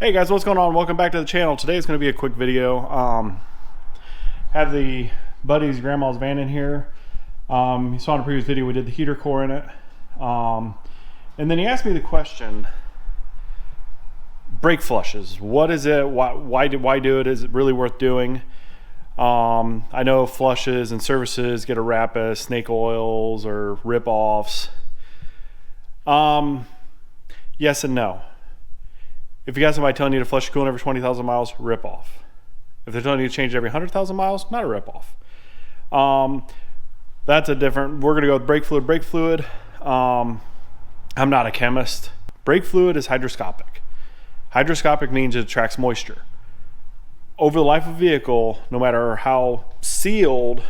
Hey guys, what's going on? Welcome back to the channel. Today is going to be a quick video. Have the buddy's grandma's van in here. You saw in a previous video we did the heater core in it. And then he asked me the question, brake flushes. What is it? Why do it? Is it really worth doing? I know flushes and services get a rap as snake oils or rip-offs. Yes and no. If you got somebody telling you to flush your coolant every 20,000 miles, rip off. If they're telling you to change it every 100,000 miles, not a rip off. That's a different, we're gonna go with brake fluid. I'm not a chemist. Brake fluid is hydroscopic. Hydroscopic means it attracts moisture. Over the life of a vehicle, no matter how sealed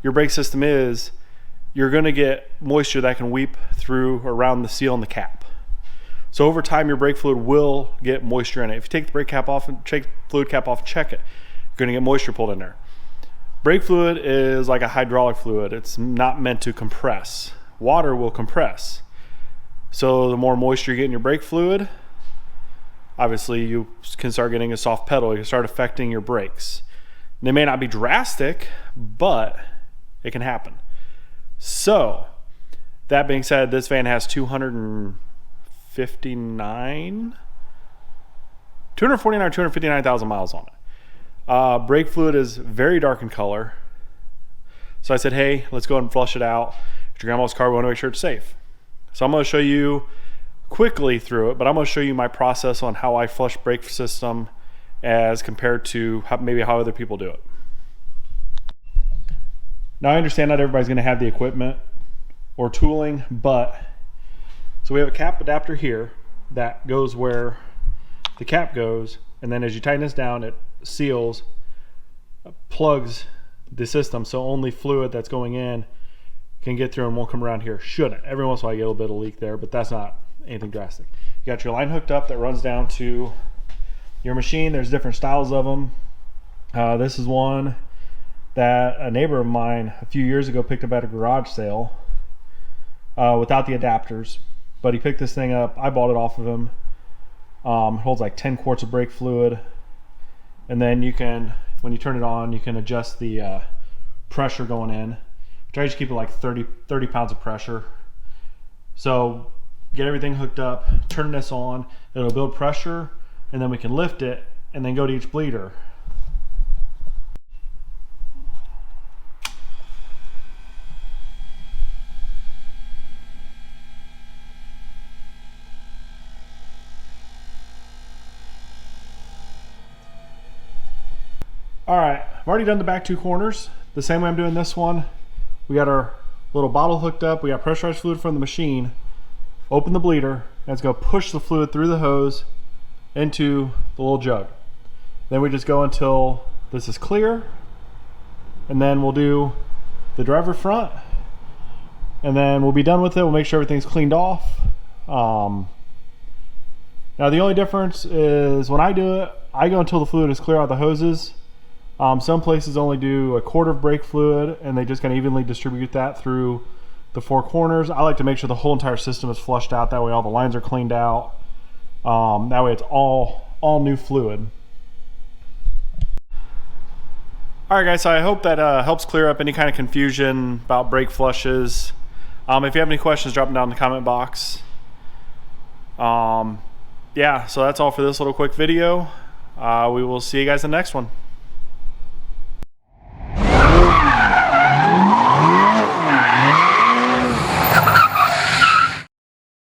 your brake system is, you're gonna get moisture that can weep through around the seal and the cap. So over time, your brake fluid will get moisture in it. If you take the brake cap off and take the fluid cap off and check it, you're gonna get moisture pulled in there. Brake fluid is like a hydraulic fluid. It's not meant to compress. Water will compress. So the more moisture you get in your brake fluid, obviously you can start getting a soft pedal. You can start affecting your brakes. They may not be drastic, but it can happen. So that being said, this van has 259,000 miles on it. Brake fluid is very dark in color. So I said, hey, let's go ahead and flush it out. It's your grandma's car, we want to make sure it's safe. So I'm going to show you quickly through it, but I'm going to show you my process on how I flush brake system as compared to maybe how other people do it. Now I understand not everybody's going to have the equipment or tooling, but so we have a cap adapter here that goes where the cap goes, and then as you tighten this down, it seals, plugs the system, so only fluid that's going in can get through and won't come around here. Shouldn't. Every once in a while you get a little bit of leak there, but that's not anything drastic. You got your line hooked up that runs down to your machine. There's different styles of them. This is one that a neighbor of mine a few years ago picked up at a garage sale without the adapters. But he picked this thing up. I bought it off of him. It holds like 10 quarts of brake fluid. And then you can, when you turn it on, you can adjust the pressure going in. Try to keep it like 30 pounds of pressure. So get everything hooked up, turn this on, it'll build pressure, and then we can lift it and then go to each bleeder. All right, I've already done the back two corners. The same way I'm doing this one. We got our little bottle hooked up. We got pressurized fluid from the machine. Open the bleeder, and it's gonna push the fluid through the hose into the little jug. Then we just go until this is clear, and then we'll do the driver front, and then we'll be done with it. We'll make sure everything's cleaned off. Now the only difference is when I do it, I go until the fluid is clear out of the hoses. Some places only do a quart of brake fluid and they just kind of evenly distribute that through the four corners. I like to make sure the whole entire system is flushed out. That way all the lines are cleaned out. That way it's all new fluid. All right guys, so I hope that helps clear up any kind of confusion about brake flushes. If you have any questions, drop them down in the comment box. Yeah, so that's all for this little quick video. We will see you guys in the next one.